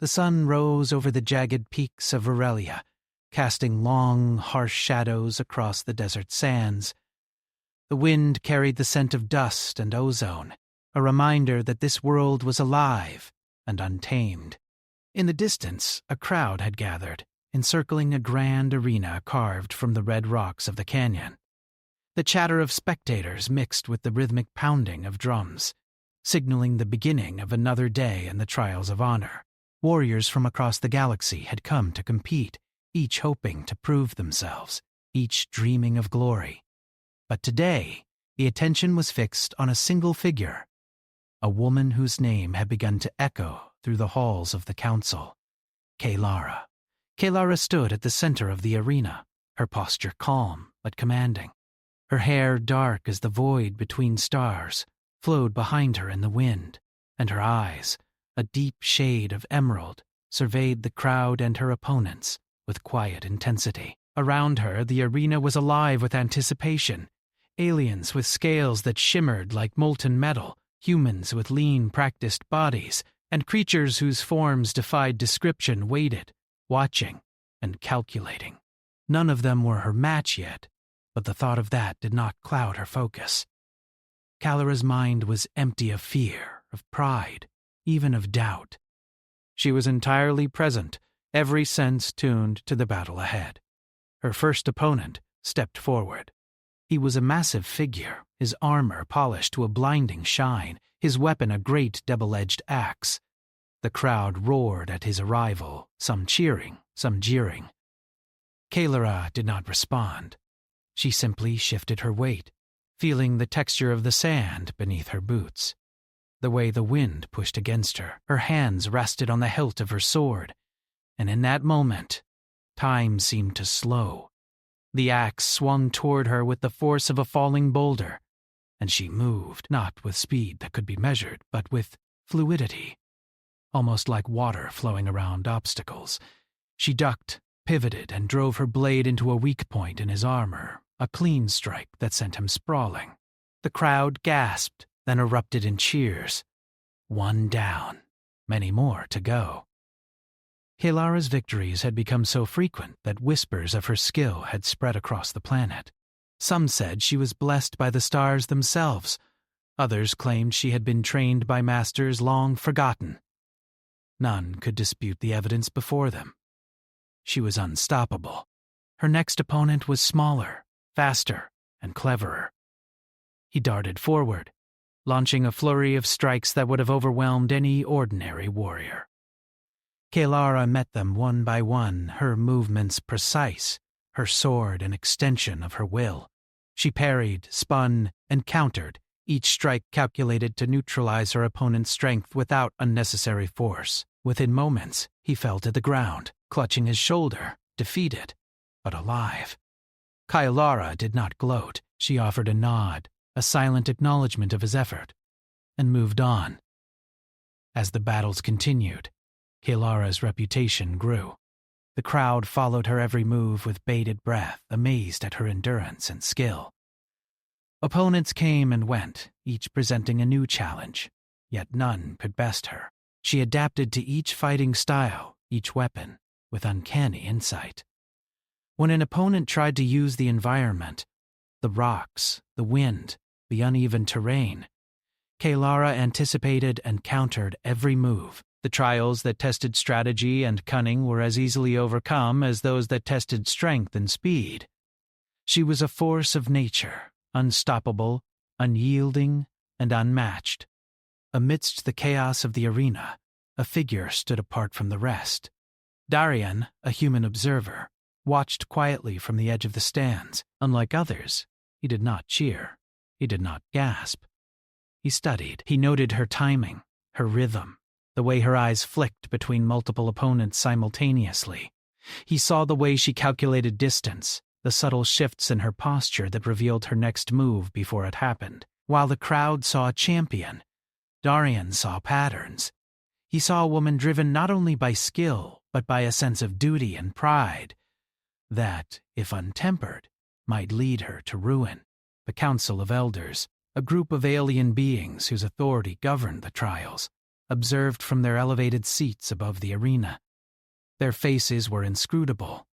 The sun rose over the jagged peaks of Aurelia, casting long, harsh shadows across the desert sands. The wind carried the scent of dust and ozone, a reminder that this world was alive and untamed. In the distance, a crowd had gathered, encircling a grand arena carved from the red rocks of the canyon. The chatter of spectators mixed with the rhythmic pounding of drums, signaling the beginning of another day in the Trials of Honor. Warriors from across the galaxy had come to compete, each hoping to prove themselves, each dreaming of glory. But today, the attention was fixed on a single figure, a woman whose name had begun to echo through the halls of the council. Kaylara. Kaylara stood at the center of the arena, her posture calm but commanding. Her hair dark as the void between stars, flowed behind her in the wind, and her eyes, a deep shade of emerald, surveyed the crowd and her opponents with quiet intensity. Around her, the arena was alive with anticipation. Aliens with scales that shimmered like molten metal, humans with lean, practiced bodies, and creatures whose forms defied description waited, watching and calculating. None of them were her match yet, but the thought of that did not cloud her focus. Kayla's mind was empty of fear, of pride, even of doubt. She was entirely present, every sense tuned to the battle ahead. Her first opponent stepped forward. He was a massive figure, his armor polished to a blinding shine, his weapon a great double-edged axe. The crowd roared at his arrival, some cheering, some jeering. Kaylara did not respond. She simply shifted her weight, feeling the texture of the sand beneath her boots. The way the wind pushed against her, her hands rested on the hilt of her sword, and in that moment, time seemed to slow. The axe swung toward her with the force of a falling boulder, and she moved, not with speed that could be measured, but with fluidity, almost like water flowing around obstacles. She ducked, pivoted, and drove her blade into a weak point in his armor, a clean strike that sent him sprawling. The crowd gasped, then erupted in cheers. One down, many more to go. Kaylara's victories had become so frequent that whispers of her skill had spread across the planet. Some said she was blessed by the stars themselves. Others claimed she had been trained by masters long forgotten. None could dispute the evidence before them. She was unstoppable. Her next opponent was smaller, faster, and cleverer. He darted forward, launching a flurry of strikes that would have overwhelmed any ordinary warrior. Kaylara met them one by one, her movements precise, her sword an extension of her will. She parried, spun, and countered, each strike calculated to neutralize her opponent's strength without unnecessary force. Within moments, he fell to the ground, clutching his shoulder, defeated, but alive. Kaylara did not gloat. She offered a nod, a silent acknowledgement of his effort, and moved on. As the battles continued, Kaylara's reputation grew. The crowd followed her every move with bated breath, amazed at her endurance and skill. Opponents came and went, each presenting a new challenge, yet none could best her. She adapted to each fighting style, each weapon, with uncanny insight. When an opponent tried to use the environment, the rocks, the wind, the uneven terrain, Kaylara anticipated and countered every move. The trials that tested strategy and cunning were as easily overcome as those that tested strength and speed. She was a force of nature, unstoppable, unyielding, and unmatched. Amidst the chaos of the arena, a figure stood apart from the rest. Darian, a human observer, watched quietly from the edge of the stands. Unlike others, he did not cheer. He did not gasp. He studied. He noted her timing, her rhythm, the way her eyes flicked between multiple opponents simultaneously. He saw the way she calculated distance, the subtle shifts in her posture that revealed her next move before it happened. While the crowd saw a champion, Darian saw patterns. He saw a woman driven not only by skill, but by a sense of duty and pride that, if untempered, might lead her to ruin. The Council of Elders, a group of alien beings whose authority governed the trials, observed from their elevated seats above the arena. Their faces were inscrutable,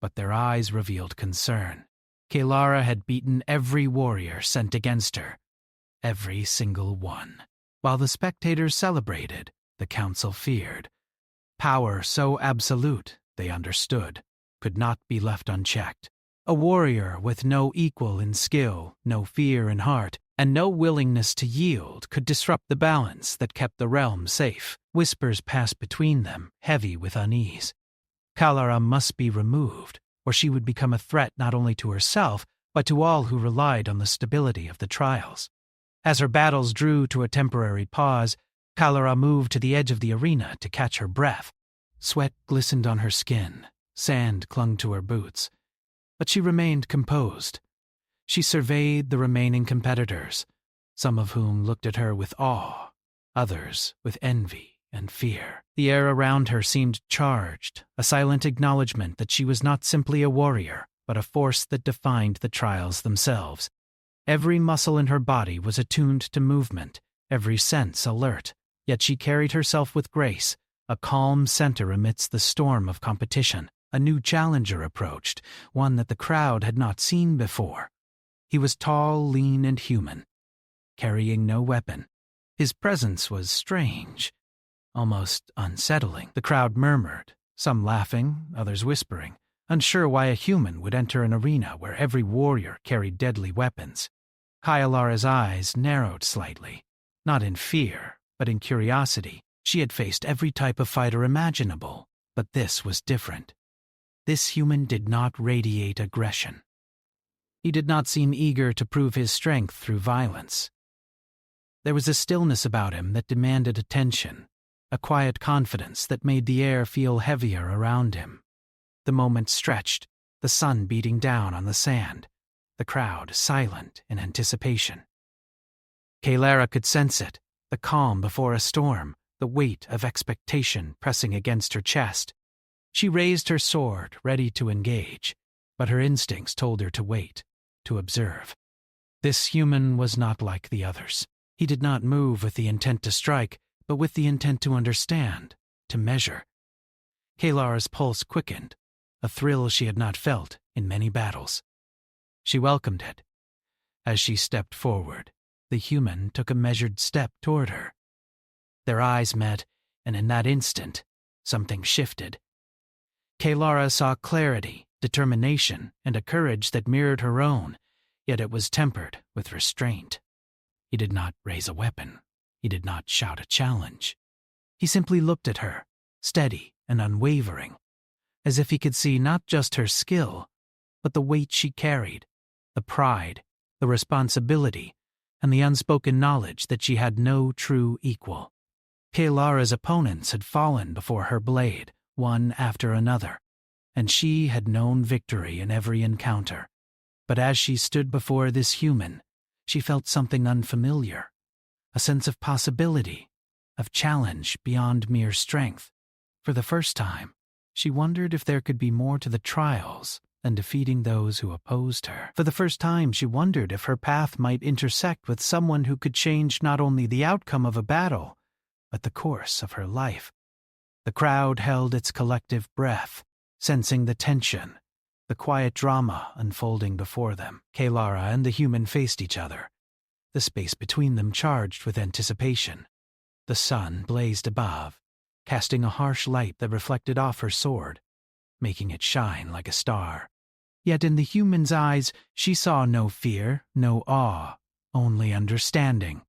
but their eyes revealed concern. Kaelara had beaten every warrior sent against her, every single one. While the spectators celebrated, the council feared. Power so absolute, they understood, could not be left unchecked. A warrior with no equal in skill, no fear in heart, and no willingness to yield could disrupt the balance that kept the realm safe. Whispers passed between them, heavy with unease. Kaelara must be removed, or she would become a threat not only to herself, but to all who relied on the stability of the trials. As her battles drew to a temporary pause, Kaelara moved to the edge of the arena to catch her breath. Sweat glistened on her skin, sand clung to her boots, but she remained composed. She surveyed the remaining competitors, some of whom looked at her with awe, others with envy and fear. The air around her seemed charged, a silent acknowledgement that she was not simply a warrior, but a force that defined the trials themselves. Every muscle in her body was attuned to movement, every sense alert, yet she carried herself with grace, a calm center amidst the storm of competition. A new challenger approached, one that the crowd had not seen before. He was tall, lean, and human, carrying no weapon. His presence was strange, almost unsettling. The crowd murmured, some laughing, others whispering, unsure why a human would enter an arena where every warrior carried deadly weapons. Kaelara's eyes narrowed slightly, not in fear, but in curiosity. She had faced every type of fighter imaginable, but this was different. This human did not radiate aggression. He did not seem eager to prove his strength through violence. There was a stillness about him that demanded attention, a quiet confidence that made the air feel heavier around him. The moment stretched, the sun beating down on the sand, the crowd silent in anticipation. Kaelara could sense it, the calm before a storm, the weight of expectation pressing against her chest. She raised her sword, ready to engage, but her instincts told her to wait, to observe. This human was not like the others. He did not move with the intent to strike, but with the intent to understand, to measure. Kaelara's pulse quickened, a thrill she had not felt in many battles. She welcomed it. As she stepped forward, the human took a measured step toward her. Their eyes met, and in that instant, something shifted. Kaelara saw clarity, determination, and a courage that mirrored her own, yet it was tempered with restraint. He did not raise a weapon. He did not shout a challenge. He simply looked at her, steady and unwavering, as if he could see not just her skill, but the weight she carried, the pride, the responsibility, and the unspoken knowledge that she had no true equal. Kaelara's opponents had fallen before her blade, one after another, and she had known victory in every encounter. But as she stood before this human, she felt something unfamiliar, a sense of possibility, of challenge beyond mere strength. For the first time, she wondered if there could be more to the trials than defeating those who opposed her. For the first time, she wondered if her path might intersect with someone who could change not only the outcome of a battle, but the course of her life. The crowd held its collective breath, sensing the tension, the quiet drama unfolding before them. Kaelara and the human faced each other, the space between them charged with anticipation. The sun blazed above, casting a harsh light that reflected off her sword, making it shine like a star. Yet in the human's eyes, she saw no fear, no awe, only understanding.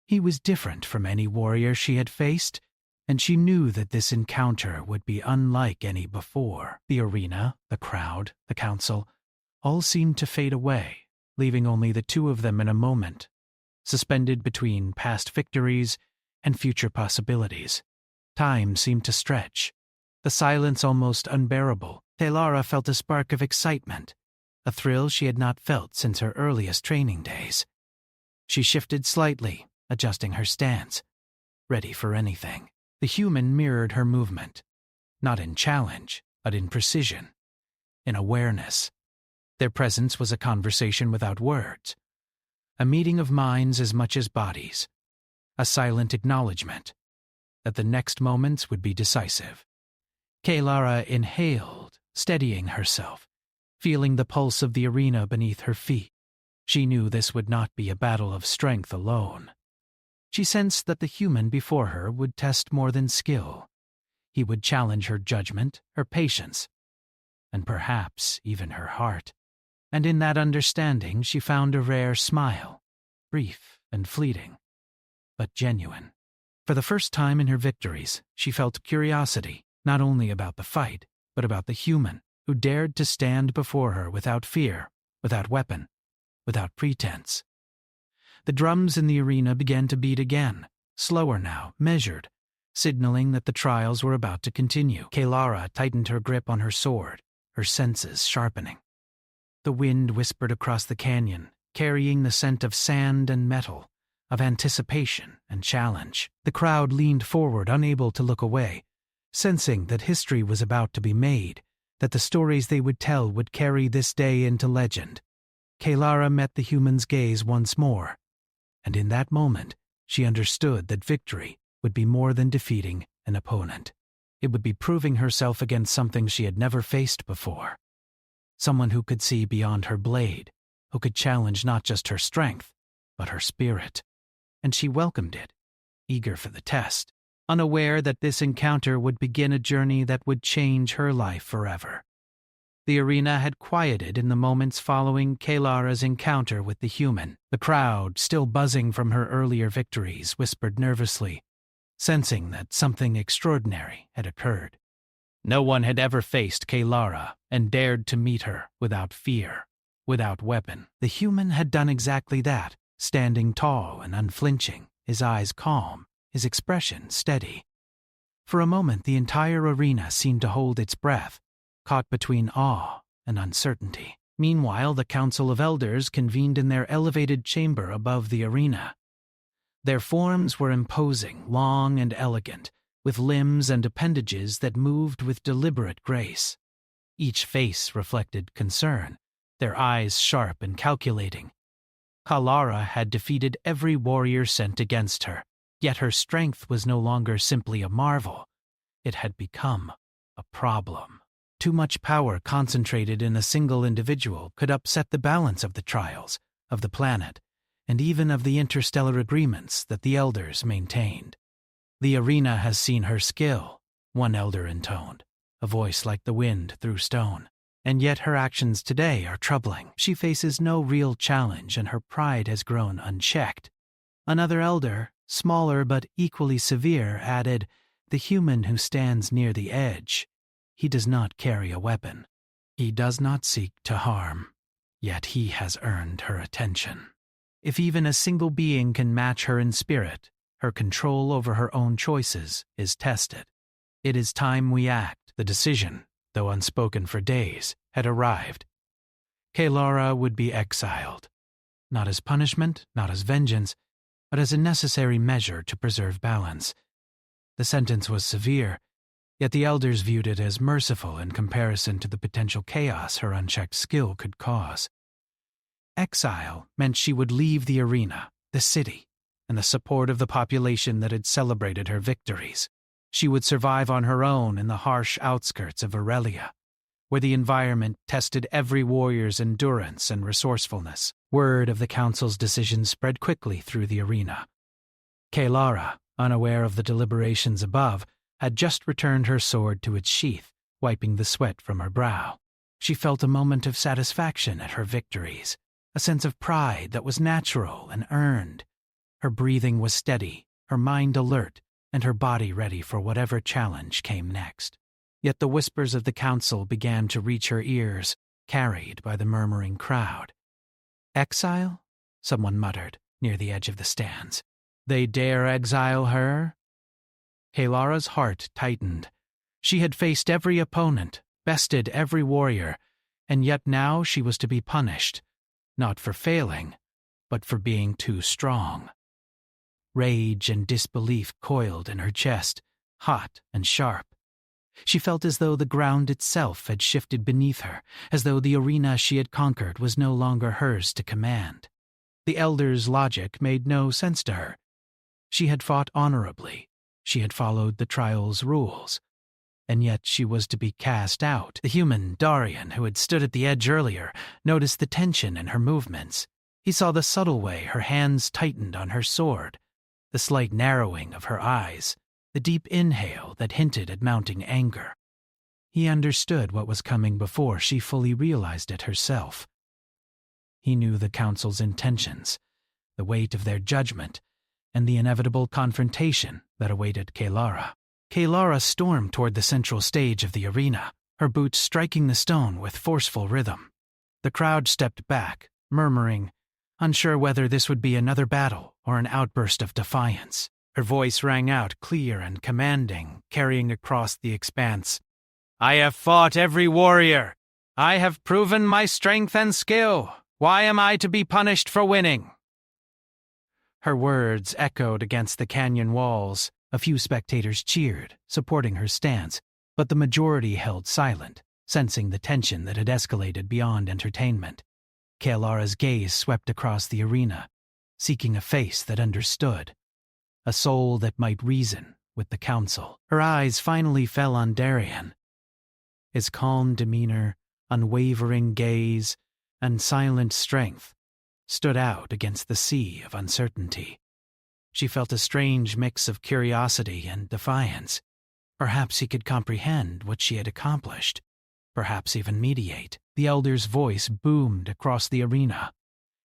He was different from any warrior she had faced, and she knew that this encounter would be unlike any before. The arena, the crowd, the council, all seemed to fade away, leaving only the two of them in a moment, suspended between past victories and future possibilities. Time seemed to stretch, the silence almost unbearable. Kaelara felt a spark of excitement, a thrill she had not felt since her earliest training days. She shifted slightly, adjusting her stance, ready for anything. The human mirrored her movement, not in challenge, but in precision, in awareness. Their presence was a conversation without words, a meeting of minds as much as bodies, a silent acknowledgement. that the next moments would be decisive. Kaylara inhaled, steadying herself, feeling the pulse of the arena beneath her feet. She knew this would not be a battle of strength alone. She sensed that the human before her would test more than skill. He would challenge her judgment, her patience, and perhaps even her heart. And in that understanding she found a rare smile, brief and fleeting, but genuine. For the first time in her victories, she felt curiosity, not only about the fight, but about the human who dared to stand before her without fear, without weapon, without pretense. The drums in the arena began to beat again, slower now, measured, signaling that the trials were about to continue. Kaylara tightened her grip on her sword, her senses sharpening. The wind whispered across the canyon, carrying the scent of sand and metal, of anticipation and challenge. The crowd leaned forward, unable to look away, sensing that history was about to be made, that the stories they would tell would carry this day into legend. Kaylara met the human's gaze once more, and in that moment she understood that victory would be more than defeating an opponent. It would be proving herself against something she had never faced before. Someone who could see beyond her blade, who could challenge not just her strength, but her spirit. And she welcomed it, eager for the test, unaware that this encounter would begin a journey that would change her life forever. The arena had quieted in the moments following Kaylara's encounter with the human. The crowd, still buzzing from her earlier victories, whispered nervously, sensing that something extraordinary had occurred. No one had ever faced Kaylara and dared to meet her without fear, without weapon. The human had done exactly that, standing tall and unflinching, his eyes calm, his expression steady. For a moment the entire arena seemed to hold its breath, caught between awe and uncertainty. Meanwhile, the Council of Elders convened in their elevated chamber above the arena. Their forms were imposing, long and elegant, with limbs and appendages that moved with deliberate grace. Each face reflected concern, their eyes sharp and calculating. Kaylara had defeated every warrior sent against her, yet her strength was no longer simply a marvel. It had become a problem. Too much power concentrated in a single individual could upset the balance of the trials, of the planet, and even of the interstellar agreements that the Elders maintained. "The arena has seen her skill," one elder intoned, a voice like the wind through stone. "And yet her actions today are troubling. She faces no real challenge and her pride has grown unchecked." Another elder, smaller but equally severe, added, "The human who stands near the edge, he does not carry a weapon. He does not seek to harm, yet he has earned her attention. If even a single being can match her in spirit, her control over her own choices is tested. It is time we act." The decision, though unspoken for days, had arrived. Kaylara would be exiled, not as punishment, not as vengeance, but as a necessary measure to preserve balance. The sentence was severe, yet the elders viewed it as merciful in comparison to the potential chaos her unchecked skill could cause. Exile meant she would leave the arena, the city, and the support of the population that had celebrated her victories. She would survive on her own in the harsh outskirts of Aurelia, where the environment tested every warrior's endurance and resourcefulness. Word of the council's decision spread quickly through the arena. Kaylara, unaware of the deliberations above, had just returned her sword to its sheath, wiping the sweat from her brow. She felt a moment of satisfaction at her victories, a sense of pride that was natural and earned. Her breathing was steady, her mind alert, and her body ready for whatever challenge came next. Yet the whispers of the council began to reach her ears, carried by the murmuring crowd. "Exile?" someone muttered, near the edge of the stands. "They dare exile her?" Kaylara's heart tightened. She had faced every opponent, bested every warrior, and yet now she was to be punished, not for failing, but for being too strong. Rage and disbelief coiled in her chest, hot and sharp. She felt as though the ground itself had shifted beneath her, as though the arena she had conquered was no longer hers to command. The elders' logic made no sense to her. She had fought honorably, She had followed the trial's rules, and yet she was to be cast out. The human, Darian, who had stood at the edge earlier, noticed the tension in her movements. He saw the subtle way her hands tightened on her sword, the slight narrowing of her eyes, the deep inhale that hinted at mounting anger. He understood what was coming before she fully realized it herself. He knew the council's intentions, the weight of their judgment, and the inevitable confrontation that awaited Kaelara. Kaelara stormed toward the central stage of the arena, her boots striking the stone with forceful rhythm. The crowd stepped back, murmuring, unsure whether this would be another battle or an outburst of defiance. Her voice rang out clear and commanding, carrying across the expanse. "I have fought every warrior. I have proven my strength and skill. Why am I to be punished for winning?" Her words echoed against the canyon walls. A few spectators cheered, supporting her stance, but the majority held silent, sensing the tension that had escalated beyond entertainment. Kaelara's gaze swept across the arena, seeking a face that understood, a soul that might reason with the council. Her eyes finally fell on Darian. His calm demeanor, unwavering gaze, and silent strength stood out against the sea of uncertainty. She felt a strange mix of curiosity and defiance. Perhaps he could comprehend what she had accomplished, perhaps even mediate. The elder's voice boomed across the arena,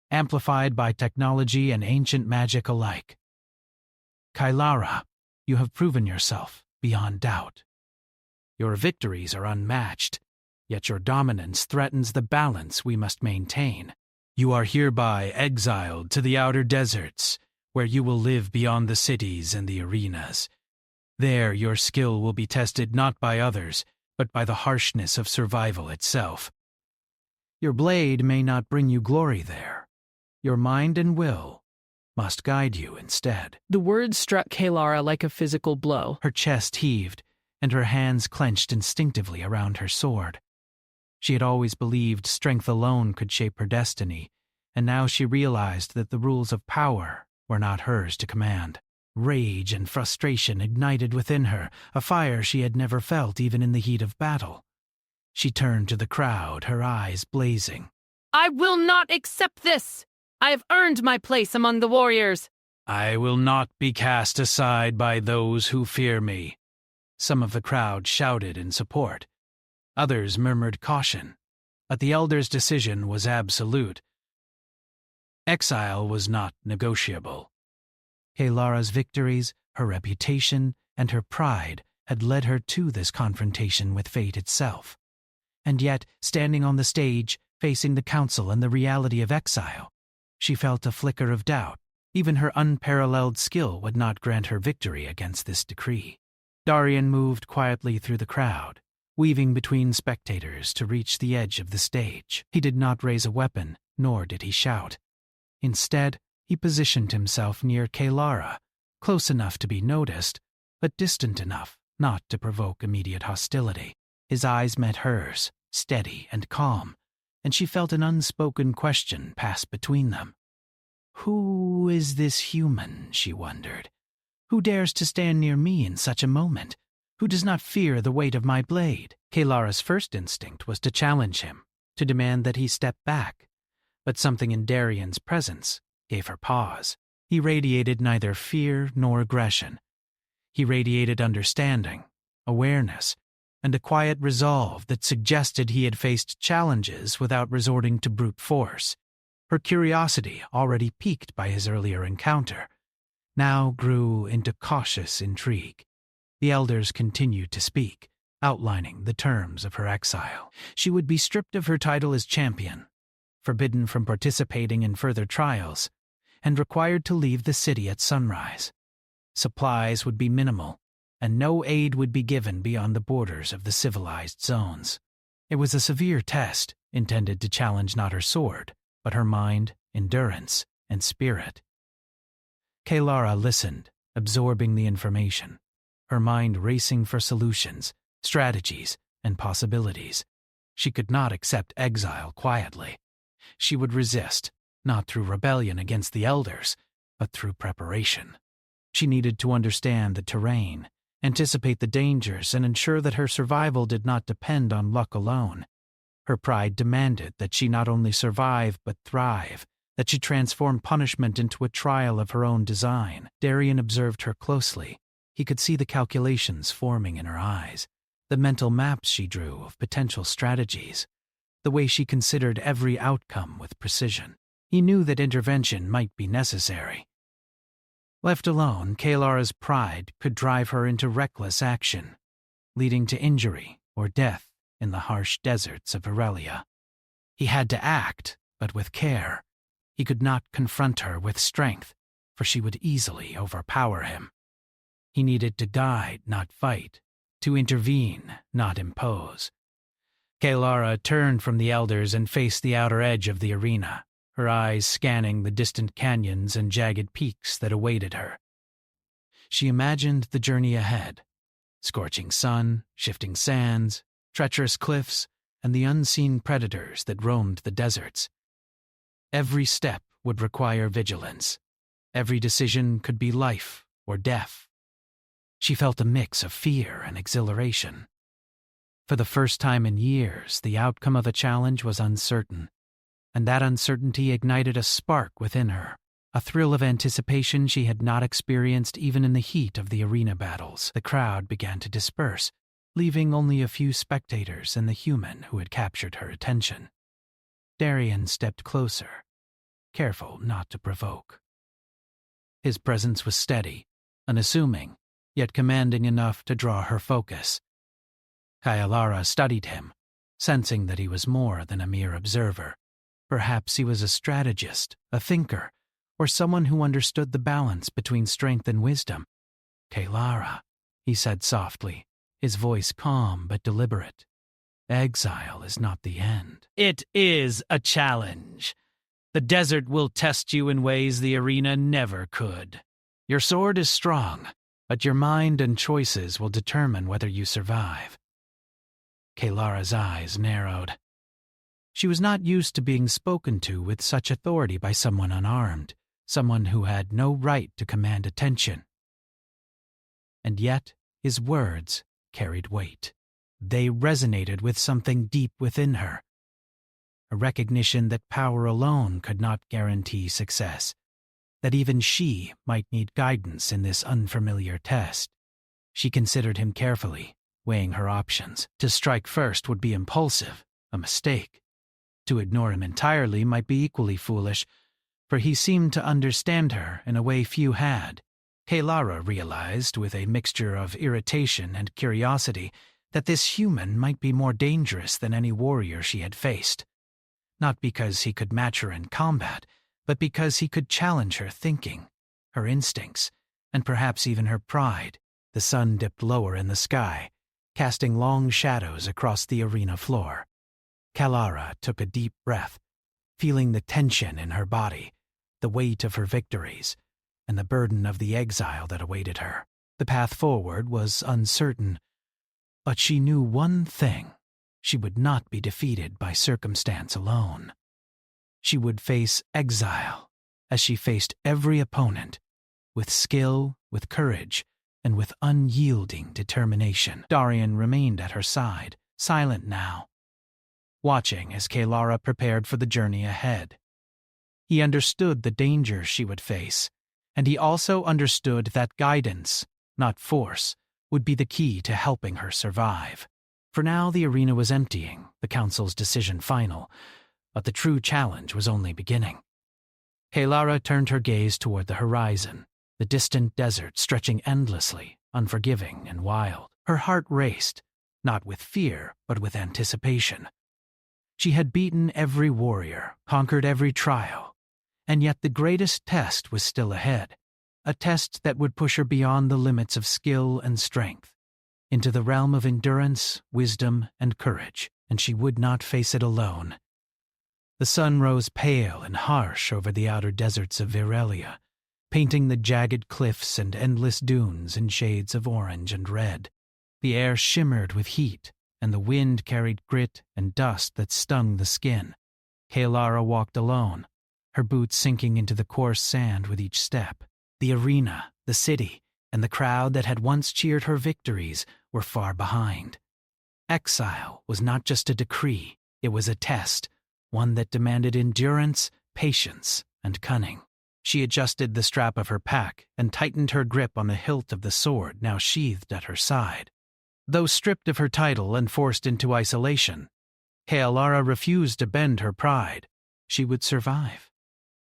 amplified by technology and ancient magic alike. "Kaelara, you have proven yourself beyond doubt. Your victories are unmatched, yet your dominance threatens the balance we must maintain. You are hereby exiled to the outer deserts, where you will live beyond the cities and the arenas. There your skill will be tested not by others, but by the harshness of survival itself. Your blade may not bring you glory there. Your mind and will must guide you instead." The words struck Kaelara like a physical blow. Her chest heaved, and her hands clenched instinctively around her sword. She had always believed strength alone could shape her destiny, and now she realized that the rules of power were not hers to command. Rage and frustration ignited within her, a fire she had never felt even in the heat of battle. She turned to the crowd, her eyes blazing. "I will not accept this! I have earned my place among the warriors." "I will not be cast aside by those who fear me." Some of the crowd shouted in support. Others murmured caution, but the elder's decision was absolute. Exile was not negotiable. Kaelara's victories, her reputation, and her pride had led her to this confrontation with fate itself. And yet, standing on the stage, facing the council and the reality of exile, she felt a flicker of doubt. Even her unparalleled skill would not grant her victory against this decree. Darian moved quietly through the crowd, weaving between spectators to reach the edge of the stage. He did not raise a weapon, nor did he shout. Instead, he positioned himself near Kaelara, close enough to be noticed, but distant enough not to provoke immediate hostility. His eyes met hers, steady and calm, and she felt an unspoken question pass between them. Who is this human, she wondered? Who dares to stand near me in such a moment? Who does not fear the weight of my blade? Kaelara's first instinct was to challenge him, to demand that he step back, but something in Darian's presence gave her pause. He radiated neither fear nor aggression. He radiated understanding, awareness, and a quiet resolve that suggested he had faced challenges without resorting to brute force. Her curiosity, already piqued by his earlier encounter, now grew into cautious intrigue. The elders continued to speak, outlining the terms of her exile. She would be stripped of her title as champion, forbidden from participating in further trials, and required to leave the city at sunrise. Supplies would be minimal, and no aid would be given beyond the borders of the civilized zones. It was a severe test, intended to challenge not her sword, but her mind, endurance, and spirit. Kaelara listened, absorbing the information, her mind racing for solutions, strategies, and possibilities. She could not accept exile quietly. She would resist, not through rebellion against the elders, but through preparation. She needed to understand the terrain, anticipate the dangers, and ensure that her survival did not depend on luck alone. Her pride demanded that she not only survive but thrive, that she transform punishment into a trial of her own design. Darian observed her closely. He could see the calculations forming in her eyes, the mental maps she drew of potential strategies, the way she considered every outcome with precision. He knew that intervention might be necessary. Left alone, Kaelara's pride could drive her into reckless action, leading to injury or death in the harsh deserts of Aurelia. He had to act, but with care. He could not confront her with strength, for she would easily overpower him. He needed to guide, not fight, to intervene, not impose. Kaelara turned from the elders and faced the outer edge of the arena, her eyes scanning the distant canyons and jagged peaks that awaited her. She imagined the journey ahead: scorching sun, shifting sands, treacherous cliffs, and the unseen predators that roamed the deserts. Every step would require vigilance. Every decision could be life or death. She felt a mix of fear and exhilaration. For the first time in years, the outcome of a challenge was uncertain, and that uncertainty ignited a spark within her, a thrill of anticipation she had not experienced even in the heat of the arena battles. The crowd began to disperse, leaving only a few spectators and the human who had captured her attention. Darian stepped closer, careful not to provoke. His presence was steady, unassuming, yet commanding enough to draw her focus. Kaelara studied him, sensing that he was more than a mere observer. Perhaps he was a strategist, a thinker, or someone who understood the balance between strength and wisdom. "Kaelara," he said softly, his voice calm but deliberate. "Exile is not the end." "It is a challenge. The desert will test you in ways the arena never could. Your sword is strong, but your mind and choices will determine whether you survive." Kaelara's eyes narrowed. She was not used to being spoken to with such authority by someone unarmed, someone who had no right to command attention. And yet, his words carried weight. They resonated with something deep within her. A recognition that power alone could not guarantee success, that even she might need guidance in this unfamiliar test. She considered him carefully, weighing her options. To strike first would be impulsive, a mistake. To ignore him entirely might be equally foolish, for he seemed to understand her in a way few had. Kaelara realized, with a mixture of irritation and curiosity, that this human might be more dangerous than any warrior she had faced. Not because he could match her in combat, but because he could challenge her thinking, her instincts, and perhaps even her pride. The sun dipped lower in the sky, casting long shadows across the arena floor. Kaelara took a deep breath, feeling the tension in her body, the weight of her victories, and the burden of the exile that awaited her. The path forward was uncertain, but she knew one thing: she would not be defeated by circumstance alone. She would face exile, as she faced every opponent, with skill, with courage, and with unyielding determination. Darian remained at her side, silent now, watching as Kaelara prepared for the journey ahead. He understood the dangers she would face, and he also understood that guidance, not force, would be the key to helping her survive. For now the arena was emptying, the council's decision final, but the true challenge was only beginning. Kaelara turned her gaze toward the horizon, the distant desert stretching endlessly, unforgiving and wild. Her heart raced, not with fear, but with anticipation. She had beaten every warrior, conquered every trial, and yet the greatest test was still ahead, a test that would push her beyond the limits of skill and strength, into the realm of endurance, wisdom, and courage, and she would not face it alone. The sun rose pale and harsh over the outer deserts of Aurelia, painting the jagged cliffs and endless dunes in shades of orange and red. The air shimmered with heat, and the wind carried grit and dust that stung the skin. Kaelara walked alone, her boots sinking into the coarse sand with each step. The arena, the city, and the crowd that had once cheered her victories were far behind. Exile was not just a decree, it was a test, one that demanded endurance, patience, and cunning. She adjusted the strap of her pack and tightened her grip on the hilt of the sword now sheathed at her side. Though stripped of her title and forced into isolation, Kaelara refused to bend her pride. She would survive.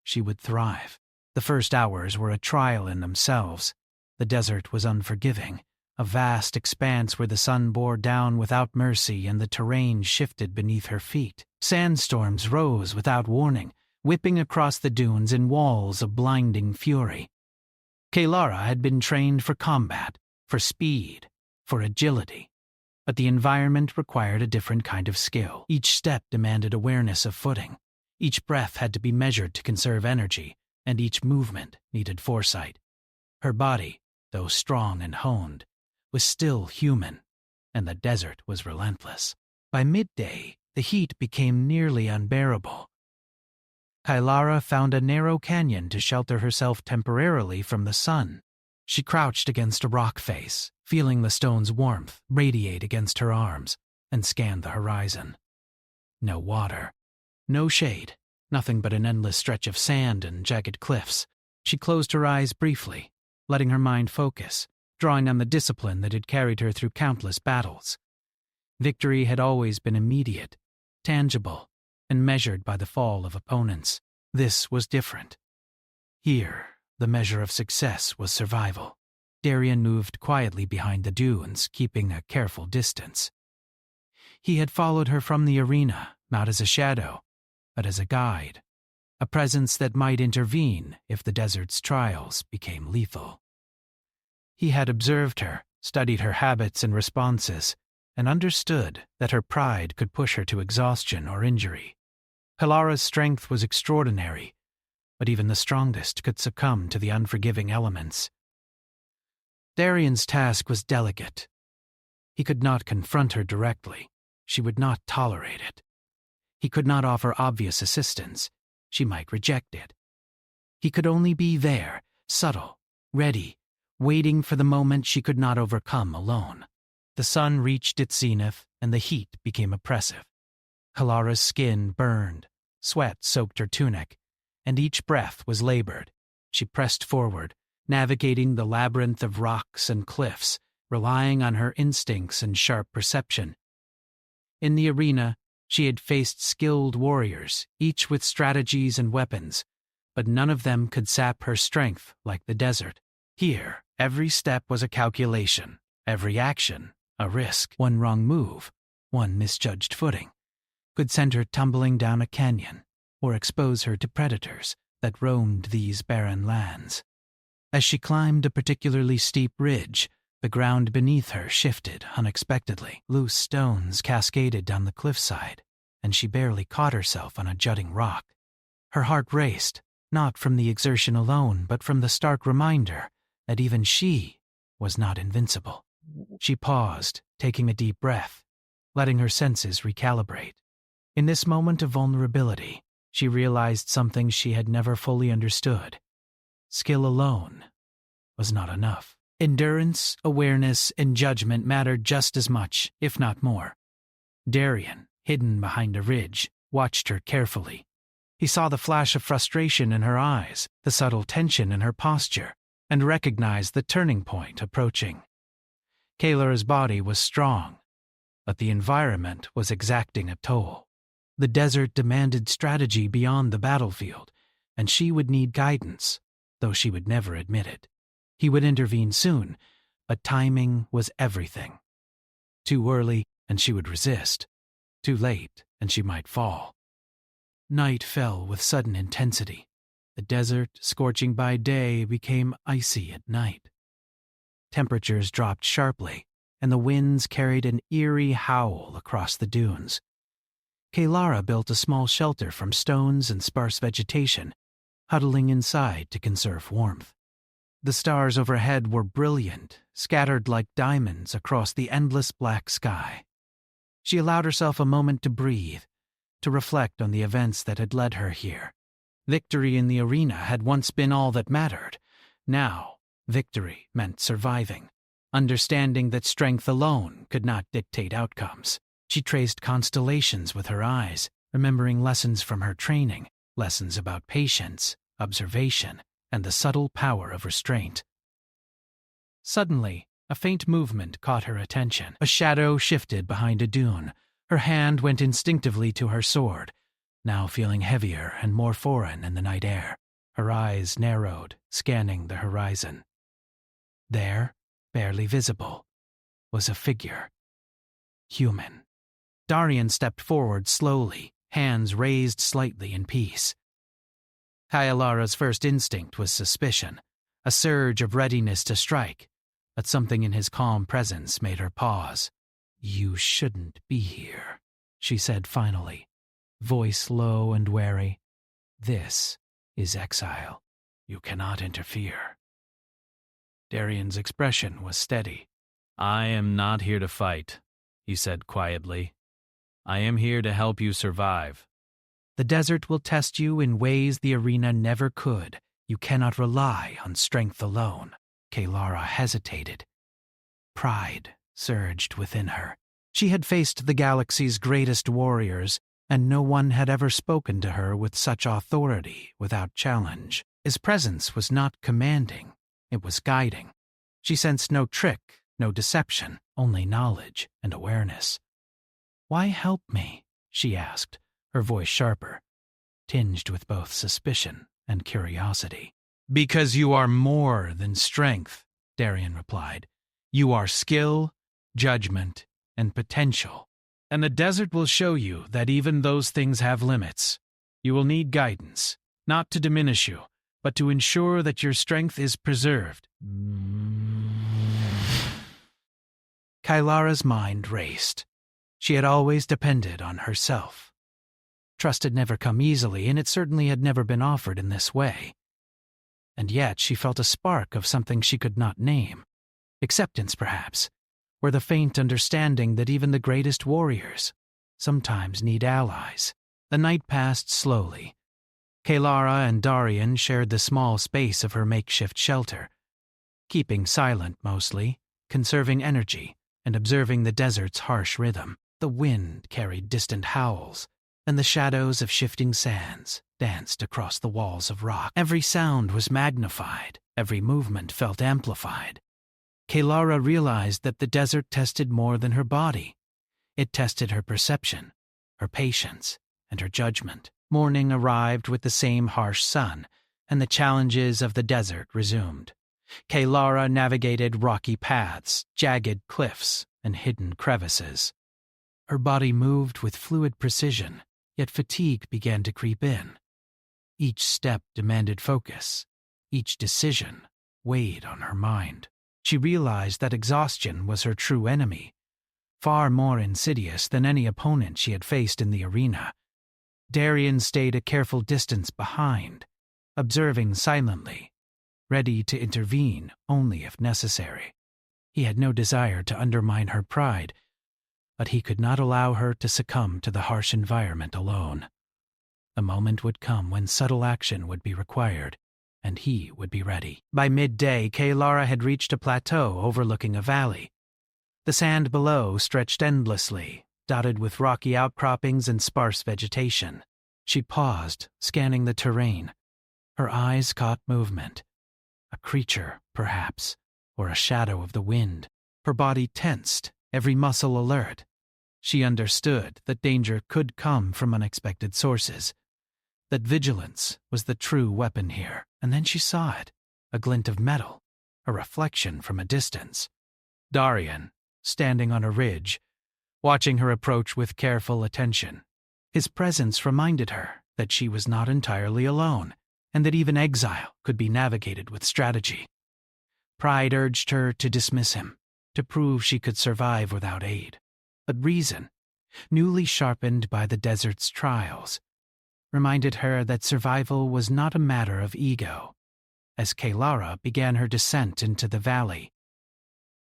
She would thrive. The first hours were a trial in themselves. The desert was unforgiving, a vast expanse where the sun bore down without mercy and the terrain shifted beneath her feet. Sandstorms rose without warning, whipping across the dunes in walls of blinding fury. Kaelara had been trained for combat, for speed, for agility. But the environment required a different kind of skill. Each step demanded awareness of footing. Each breath had to be measured to conserve energy, and each movement needed foresight. Her body, though strong and honed, was still human, and the desert was relentless. By midday, the heat became nearly unbearable. Kaelara found a narrow canyon to shelter herself temporarily from the sun. She crouched against a rock face, feeling the stone's warmth radiate against her arms, and scanned the horizon. No water, no shade, nothing but an endless stretch of sand and jagged cliffs. She closed her eyes briefly, letting her mind focus, drawing on the discipline that had carried her through countless battles. Victory had always been immediate, tangible, and measured by the fall of opponents. This was different. Here, the measure of success was survival. Darian moved quietly behind the dunes, keeping a careful distance. He had followed her from the arena, not as a shadow, but as a guide, a presence that might intervene if the desert's trials became lethal. He had observed her, studied her habits and responses, and understood that her pride could push her to exhaustion or injury. Kaelara's strength was extraordinary, but even the strongest could succumb to the unforgiving elements. Darian's task was delicate. He could not confront her directly. She would not tolerate it. He could not offer obvious assistance. She might reject it. He could only be there, subtle, ready, waiting for the moment she could not overcome alone. The sun reached its zenith, and the heat became oppressive. Kaelara's skin burned, sweat soaked her tunic, and each breath was labored. She pressed forward, navigating the labyrinth of rocks and cliffs, relying on her instincts and sharp perception. In the arena, she had faced skilled warriors, each with strategies and weapons, but none of them could sap her strength like the desert. Here, every step was a calculation, every action a risk. One wrong move, one misjudged footing, could send her tumbling down a canyon or expose her to predators that roamed these barren lands. As she climbed a particularly steep ridge, the ground beneath her shifted unexpectedly. Loose stones cascaded down the cliffside, and she barely caught herself on a jutting rock. Her heart raced, not from the exertion alone, but from the stark reminder that even she was not invincible. She paused, taking a deep breath, letting her senses recalibrate. In this moment of vulnerability, she realized something she had never fully understood. Skill alone was not enough. Endurance, awareness, and judgment mattered just as much, if not more. Darian, hidden behind a ridge, watched her carefully. He saw the flash of frustration in her eyes, the subtle tension in her posture, and recognized the turning point approaching. Kaelara's body was strong, but the environment was exacting a toll. The desert demanded strategy beyond the battlefield, and she would need guidance, though she would never admit it. He would intervene soon, but timing was everything. Too early, and she would resist. Too late, and she might fall. Night fell with sudden intensity. The desert, scorching by day, became icy at night. Temperatures dropped sharply, and the winds carried an eerie howl across the dunes. Kaelara built a small shelter from stones and sparse vegetation, huddling inside to conserve warmth. The stars overhead were brilliant, scattered like diamonds across the endless black sky. She allowed herself a moment to breathe, to reflect on the events that had led her here. Victory in the arena had once been all that mattered. Now, Victory meant surviving, understanding that strength alone could not dictate outcomes. She traced constellations with her eyes, remembering lessons from her training, lessons about patience, observation, and the subtle power of restraint. Suddenly, a faint movement caught her attention. A shadow shifted behind a dune. Her hand went instinctively to her sword, now feeling heavier and more foreign in the night air. Her eyes narrowed, scanning the horizon. There, barely visible, was a figure. Human. Darian stepped forward slowly, hands raised slightly in peace. Kayalara's first instinct was suspicion, a surge of readiness to strike, but something in his calm presence made her pause. "You shouldn't be here," she said finally, voice low and wary. "This is Exile. You cannot interfere." Darian's expression was steady. "I am not here to fight," he said quietly. "I am here to help you survive." "The desert will test you in ways the arena never could. You cannot rely on strength alone." Kaylara hesitated. Pride surged within her. She had faced the galaxy's greatest warriors, and no one had ever spoken to her with such authority without challenge. His presence was not commanding, it was guiding. She sensed no trick, no deception, only knowledge and awareness. "Why help me?" she asked, her voice sharper, tinged with both suspicion and curiosity. "Because you are more than strength," Darian replied. "You are skill, judgment, and potential. And the desert will show you that even those things have limits. You will need guidance, not to diminish you, but to ensure that your strength is preserved." Kylara's mind raced. She had always depended on herself. Trust had never come easily, and it certainly had never been offered in this way. And yet she felt a spark of something she could not name. Acceptance, perhaps, or the faint understanding that even the greatest warriors sometimes need allies. The night passed slowly. Kaylara and Darian shared the small space of her makeshift shelter, keeping silent mostly, conserving energy, and observing the desert's harsh rhythm. The wind carried distant howls, and the shadows of shifting sands danced across the walls of rock. Every sound was magnified, every movement felt amplified. Kaylara realized that the desert tested more than her body. It tested her perception, her patience, and her judgment. Morning arrived with the same harsh sun, and the challenges of the desert resumed. Kaylara navigated rocky paths, jagged cliffs, and hidden crevices. Her body moved with fluid precision, yet fatigue began to creep in. Each step demanded focus. Each decision weighed on her mind. She realized that exhaustion was her true enemy, far more insidious than any opponent she had faced in the arena. Darian stayed a careful distance behind, observing silently, ready to intervene only if necessary. He had no desire to undermine her pride, but he could not allow her to succumb to the harsh environment alone. The moment would come when subtle action would be required, and he would be ready. By midday, Kaylara had reached a plateau overlooking a valley. The sand below stretched endlessly, dotted with rocky outcroppings and sparse vegetation. She paused, scanning the terrain. Her eyes caught movement. A creature, perhaps, or a shadow of the wind. Her body tensed, every muscle alert. She understood that danger could come from unexpected sources, that vigilance was the true weapon here. And then she saw it, a glint of metal, a reflection from a distance. Darian, standing on a ridge, watching her approach with careful attention. His presence reminded her that she was not entirely alone, and that even exile could be navigated with strategy. Pride urged her to dismiss him, to prove she could survive without aid. But reason, newly sharpened by the desert's trials, reminded her that survival was not a matter of ego. As Kaylara began her descent into the valley,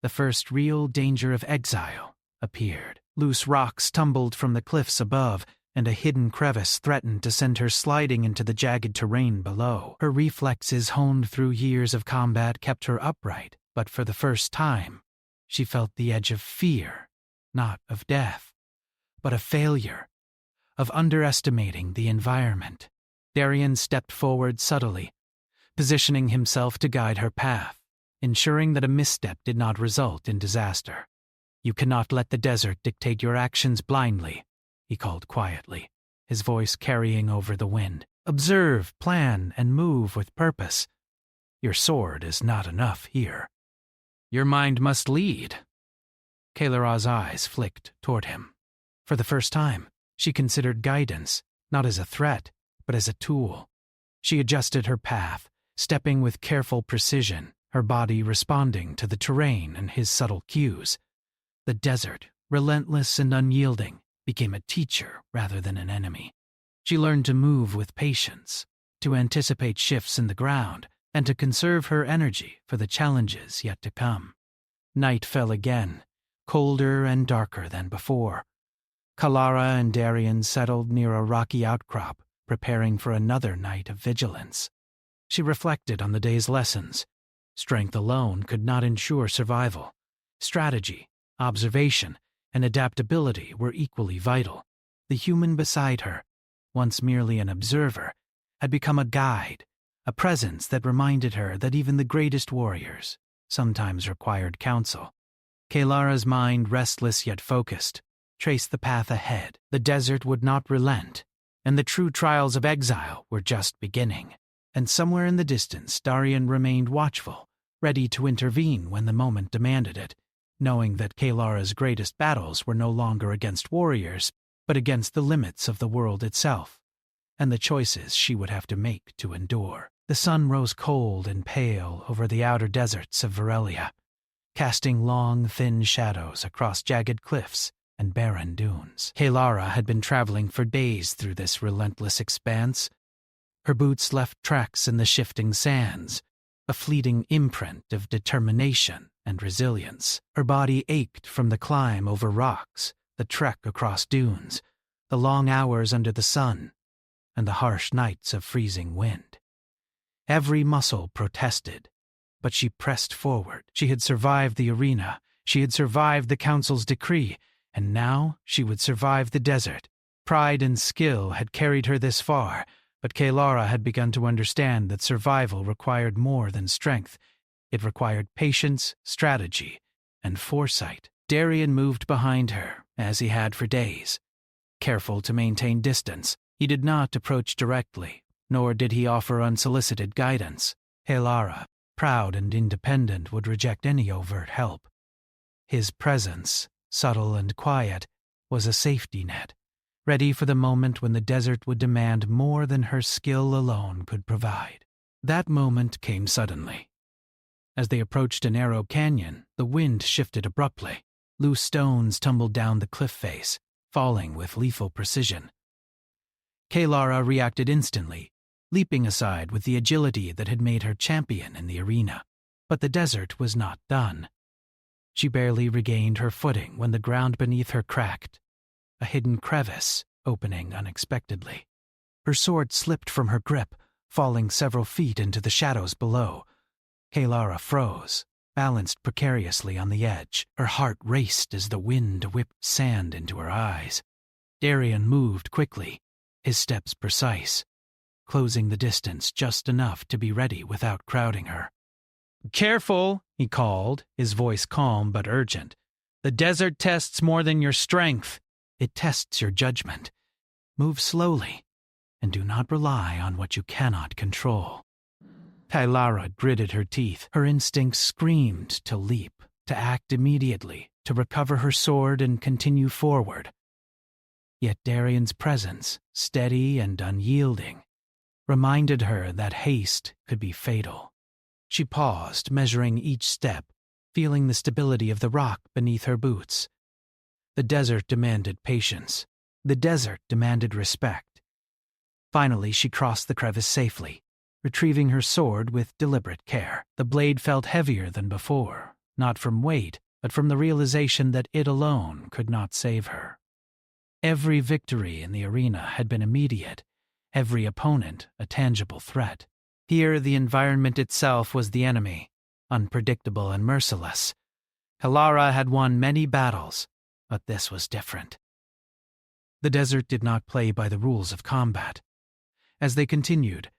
the first real danger of exile appeared. Loose rocks tumbled from the cliffs above, and a hidden crevice threatened to send her sliding into the jagged terrain below. Her reflexes honed through years of combat kept her upright, but for the first time, she felt the edge of fear, not of death, but of failure, of underestimating the environment. Darian stepped forward subtly, positioning himself to guide her path, ensuring that a misstep did not result in disaster. "You cannot let the desert dictate your actions blindly," he called quietly, his voice carrying over the wind. "Observe, plan, and move with purpose. Your sword is not enough here. Your mind must lead." Kalara's eyes flicked toward him. For the first time, she considered guidance, not as a threat, but as a tool. She adjusted her path, stepping with careful precision, her body responding to the terrain and his subtle cues. The desert, relentless and unyielding, became a teacher rather than an enemy. She learned to move with patience, to anticipate shifts in the ground, and to conserve her energy for the challenges yet to come. Night fell again, colder and darker than before. Kalara and Darian settled near a rocky outcrop, preparing for another night of vigilance. She reflected on the day's lessons. Strength alone could not ensure survival. Strategy, observation, and adaptability were equally vital. The human beside her, once merely an observer, had become a guide, a presence that reminded her that even the greatest warriors sometimes required counsel. Kalara's mind, restless yet focused, traced the path ahead. The desert would not relent, and the true trials of exile were just beginning. And somewhere in the distance, Darian remained watchful, ready to intervene when the moment demanded it, knowing that Kalara's greatest battles were no longer against warriors, but against the limits of the world itself, and the choices she would have to make to endure. The sun rose cold and pale over the outer deserts of Varelia, casting long, thin shadows across jagged cliffs and barren dunes. Kalara had been traveling for days through this relentless expanse. Her boots left tracks in the shifting sands, a fleeting imprint of determination and resilience. Her body ached from the climb over rocks, the trek across dunes, the long hours under the sun, and the harsh nights of freezing wind. Every muscle protested, but she pressed forward. She had survived the arena, she had survived the council's decree, and now she would survive the desert. Pride and skill had carried her this far, but Kalara had begun to understand that survival required more than strength. It required patience, strategy, and foresight. Darian moved behind her, as he had for days. Careful to maintain distance, he did not approach directly, nor did he offer unsolicited guidance. Kalara, proud and independent, would reject any overt help. His presence, subtle and quiet, was a safety net, ready for the moment when the desert would demand more than her skill alone could provide. That moment came suddenly. As they approached a narrow canyon, the wind shifted abruptly. Loose stones tumbled down the cliff face, falling with lethal precision. Kalara reacted instantly, leaping aside with the agility that had made her champion in the arena. But the desert was not done. She barely regained her footing when the ground beneath her cracked, a hidden crevice opening unexpectedly. Her sword slipped from her grip, falling several feet into the shadows below. Kalara froze, balanced precariously on the edge. Her heart raced as the wind whipped sand into her eyes. Darian moved quickly, his steps precise, closing the distance just enough to be ready without crowding her. "Careful," he called, his voice calm but urgent. "The desert tests more than your strength. It tests your judgment. Move slowly, and do not rely on what you cannot control." Kalara gritted her teeth. Her instincts screamed to leap, to act immediately, to recover her sword and continue forward. Yet Darian's presence, steady and unyielding, reminded her that haste could be fatal. She paused, measuring each step, feeling the stability of the rock beneath her boots. The desert demanded patience. The desert demanded respect. Finally, she crossed the crevice safely, retrieving her sword with deliberate care. The blade felt heavier than before, not from weight, but from the realization that it alone could not save her. Every victory in the arena had been immediate, every opponent a tangible threat. Here the environment itself was the enemy, unpredictable and merciless. Kalara had won many battles, but this was different. The desert did not play by the rules of combat. As they continued,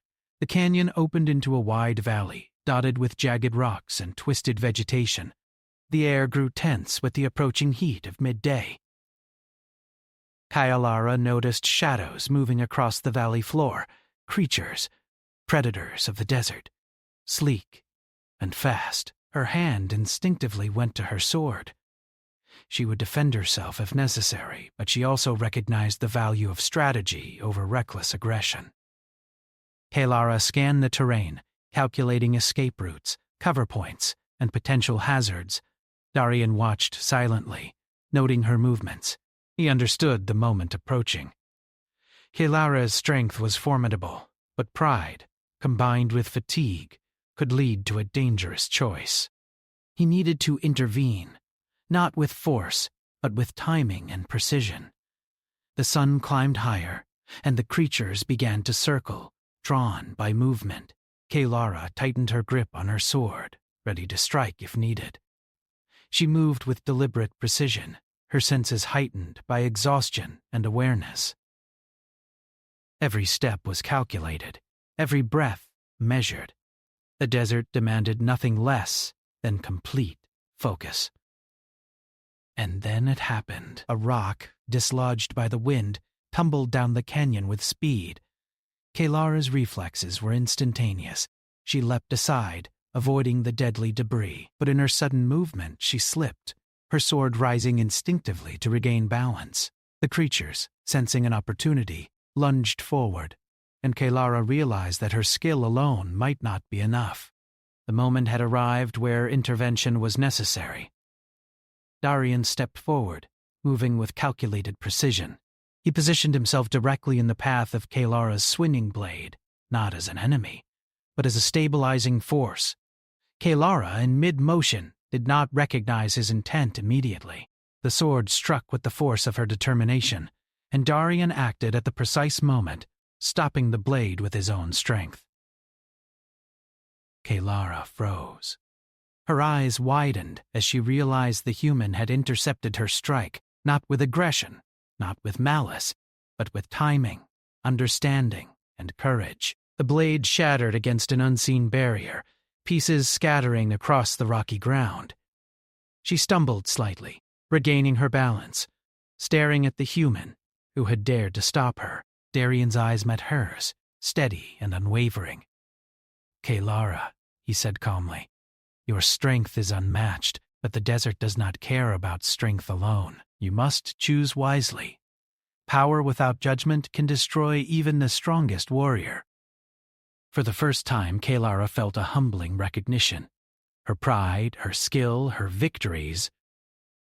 the canyon opened into a wide valley, dotted with jagged rocks and twisted vegetation. The air grew tense with the approaching heat of midday. Kalara noticed shadows moving across the valley floor, creatures, predators of the desert, sleek and fast. Her hand instinctively went to her sword. She would defend herself if necessary, but she also recognized the value of strategy over reckless aggression. Kalara scanned the terrain, calculating escape routes, cover points, and potential hazards. Darian watched silently, noting her movements. He understood the moment approaching. Kalara's strength was formidable, but pride, combined with fatigue, could lead to a dangerous choice. He needed to intervene, not with force, but with timing and precision. The sun climbed higher, and the creatures began to circle, drawn by movement. Kalara tightened her grip on her sword, ready to strike if needed. She moved with deliberate precision, her senses heightened by exhaustion and awareness. Every step was calculated, every breath measured. The desert demanded nothing less than complete focus. And then it happened. A rock, dislodged by the wind, tumbled down the canyon with speed. Kalara's reflexes were instantaneous. She leapt aside, avoiding the deadly debris, but in her sudden movement she slipped, her sword rising instinctively to regain balance. The creatures, sensing an opportunity, lunged forward, and Kalara realized that her skill alone might not be enough. The moment had arrived where intervention was necessary. Darian stepped forward, moving with calculated precision. He positioned himself directly in the path of Kalara's swinging blade, not as an enemy, but as a stabilizing force. Kalara, in mid-motion, did not recognize his intent immediately. The sword struck with the force of her determination, and Darian acted at the precise moment, stopping the blade with his own strength. Kalara froze. Her eyes widened as she realized the human had intercepted her strike, not with aggression, not with malice, but with timing, understanding, and courage. The blade shattered against an unseen barrier, pieces scattering across the rocky ground. She stumbled slightly, regaining her balance, staring at the human who had dared to stop her. Darian's eyes met hers, steady and unwavering. "Kalara," he said calmly, "your strength is unmatched, but the desert does not care about strength alone. You must choose wisely. Power without judgment can destroy even the strongest warrior." For the first time, Kalara felt a humbling recognition. Her pride, her skill, her victories,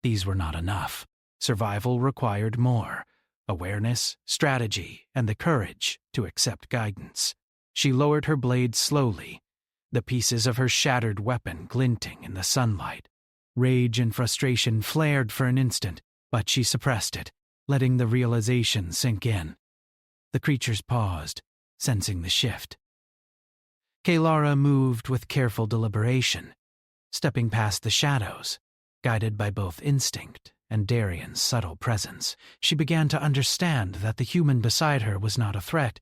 these were not enough. Survival required more: awareness, strategy, and the courage to accept guidance. She lowered her blade slowly, the pieces of her shattered weapon glinting in the sunlight. Rage and frustration flared for an instant, but she suppressed it, letting the realization sink in. The creatures paused, sensing the shift. Kalara moved with careful deliberation, stepping past the shadows, guided by both instinct and Darian's subtle presence. She began to understand that the human beside her was not a threat,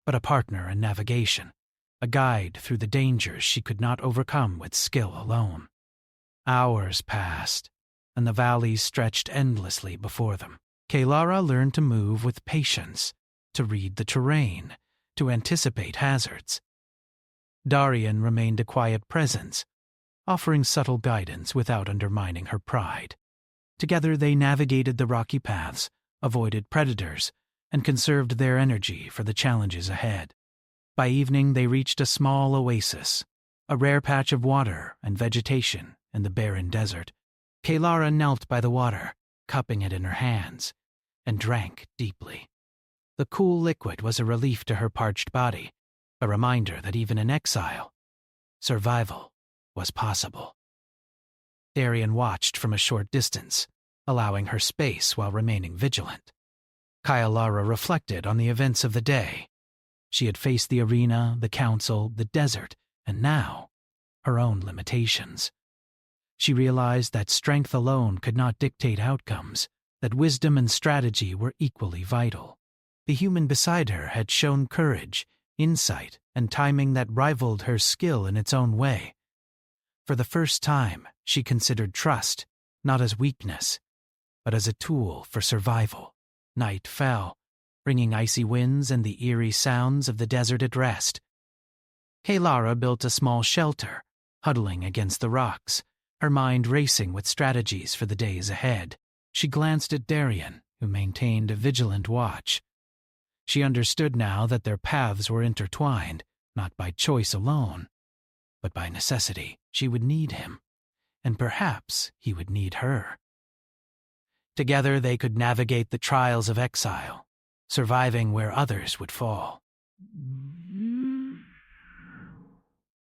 but a partner in navigation, a guide through the dangers she could not overcome with skill alone. Hours passed, and the valleys stretched endlessly before them. Kalara learned to move with patience, to read the terrain, to anticipate hazards. Darian remained a quiet presence, offering subtle guidance without undermining her pride. Together they navigated the rocky paths, avoided predators, and conserved their energy for the challenges ahead. By evening they reached a small oasis, a rare patch of water and vegetation in the barren desert. Kalara knelt by the water, cupping it in her hands, and drank deeply. The cool liquid was a relief to her parched body, a reminder that even in exile, survival was possible. Darian watched from a short distance, allowing her space while remaining vigilant. Kailara reflected on the events of the day. She had faced the arena, the council, the desert, and now, her own limitations. She realized that strength alone could not dictate outcomes, that wisdom and strategy were equally vital. The human beside her had shown courage, insight, and timing that rivaled her skill in its own way. For the first time, she considered trust, not as weakness, but as a tool for survival. Night fell, bringing icy winds and the eerie sounds of the desert at rest. Kailara built a small shelter, huddling against the rocks, her mind racing with strategies for the days ahead. She glanced at Darien, who maintained a vigilant watch. She understood now that their paths were intertwined, not by choice alone, but by necessity. She would need him, and perhaps he would need her. Together they could navigate the trials of exile, surviving where others would fall.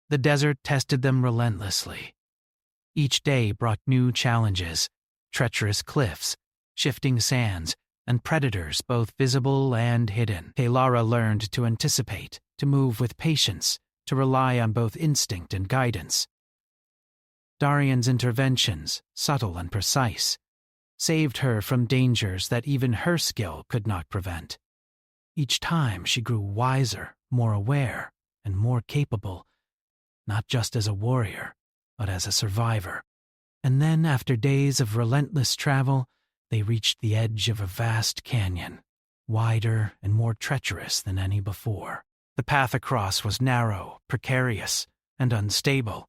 The desert tested them relentlessly. Each day brought new challenges, treacherous cliffs, shifting sands, and predators both visible and hidden. Kailara learned to anticipate, to move with patience, to rely on both instinct and guidance. Darian's interventions, subtle and precise, saved her from dangers that even her skill could not prevent. Each time she grew wiser, more aware, and more capable, not just as a warrior, but as a survivor. And then, after days of relentless travel, they reached the edge of a vast canyon, wider and more treacherous than any before. The path across was narrow, precarious, and unstable.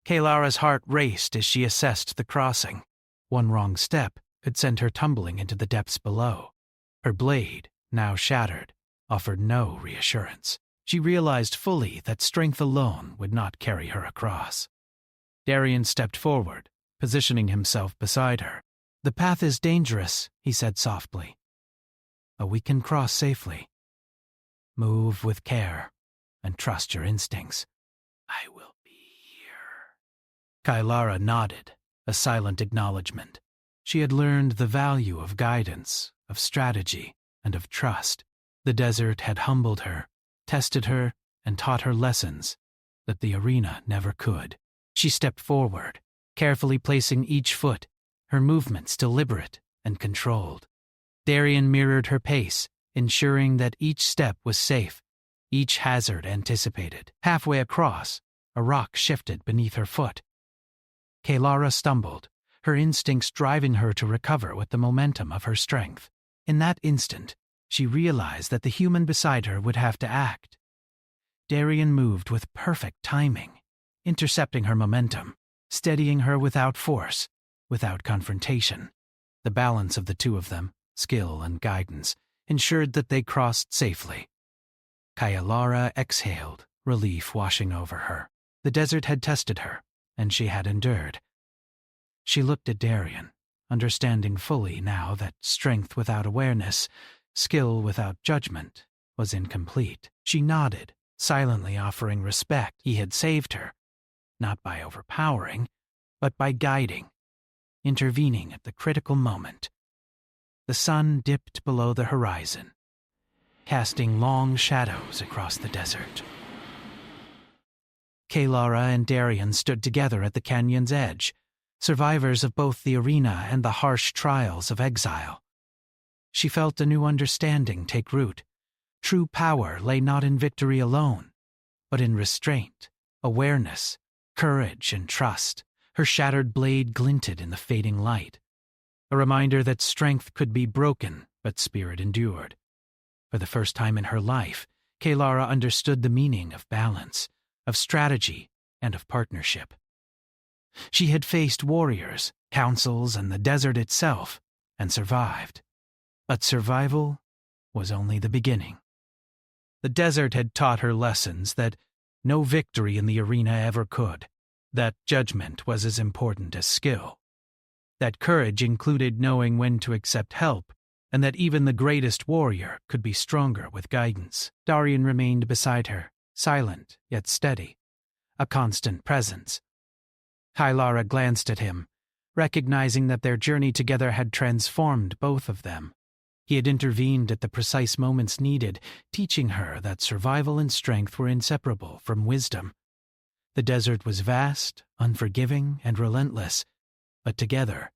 Kailara's heart raced as she assessed the crossing. One wrong step could send her tumbling into the depths below. Her blade, now shattered, offered no reassurance. She realized fully that strength alone would not carry her across. Darien stepped forward, positioning himself beside her. "The path is dangerous," he said softly. "But we can cross safely. Move with care and trust your instincts." "I will be here." Kailara nodded, a silent acknowledgement. She had learned the value of guidance, of strategy, and of trust. The desert had humbled her, tested her, and taught her lessons that the arena never could. She stepped forward, carefully placing each foot, her movements deliberate and controlled. Darien mirrored her pace, ensuring that each step was safe, each hazard anticipated. Halfway across, a rock shifted beneath her foot. Kailara stumbled, her instincts driving her to recover with the momentum of her strength. In that instant, she realized that the human beside her would have to act. Darien moved with perfect timing, intercepting her momentum, steadying her without force, without confrontation. The balance of the two of them, skill and guidance, ensured that they crossed safely. Kailara exhaled, relief washing over her. The desert had tested her, and she had endured. She looked at Darien, understanding fully now that strength without awareness, skill without judgment, was incomplete. She nodded, silently offering respect. He had saved her, not by overpowering, but by guiding, intervening at the critical moment. The sun dipped below the horizon, casting long shadows across the desert. Kailara and Darien stood together at the canyon's edge, survivors of both the arena and the harsh trials of exile. She felt a new understanding take root. True power lay not in victory alone, but in restraint, awareness, courage, and trust. Her shattered blade glinted in the fading light, a reminder that strength could be broken, but spirit endured. For the first time in her life, Kailara understood the meaning of balance, of strategy, and of partnership. She had faced warriors, councils, and the desert itself, and survived. But survival was only the beginning. The desert had taught her lessons that no victory in the arena ever could, that judgment was as important as skill, that courage included knowing when to accept help, and that even the greatest warrior could be stronger with guidance. Darien remained beside her, silent yet steady, a constant presence. Kailara glanced at him, recognizing that their journey together had transformed both of them. He had intervened at the precise moments needed, teaching her that survival and strength were inseparable from wisdom. The desert was vast, unforgiving, and relentless, but together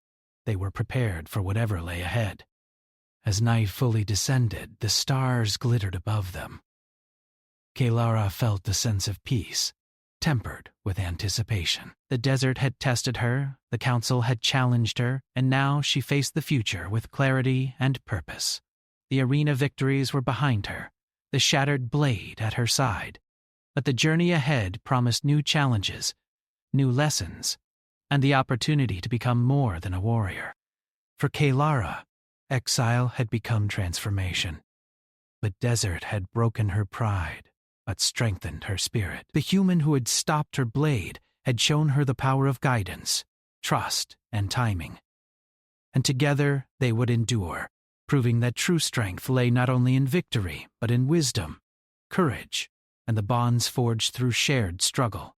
they were prepared for whatever lay ahead. As night fully descended, the stars glittered above them. Kaylara felt a sense of peace, tempered with anticipation. The desert had tested her, the council had challenged her, and now she faced the future with clarity and purpose. The arena victories were behind her, the shattered blade at her side, but the journey ahead promised new challenges, new lessons, and the opportunity to become more than a warrior. For Kaylara, exile had become transformation. The desert had broken her pride, but strengthened her spirit. The human who had stopped her blade had shown her the power of guidance, trust, and timing. And together they would endure, proving that true strength lay not only in victory, but in wisdom, courage, and the bonds forged through shared struggle.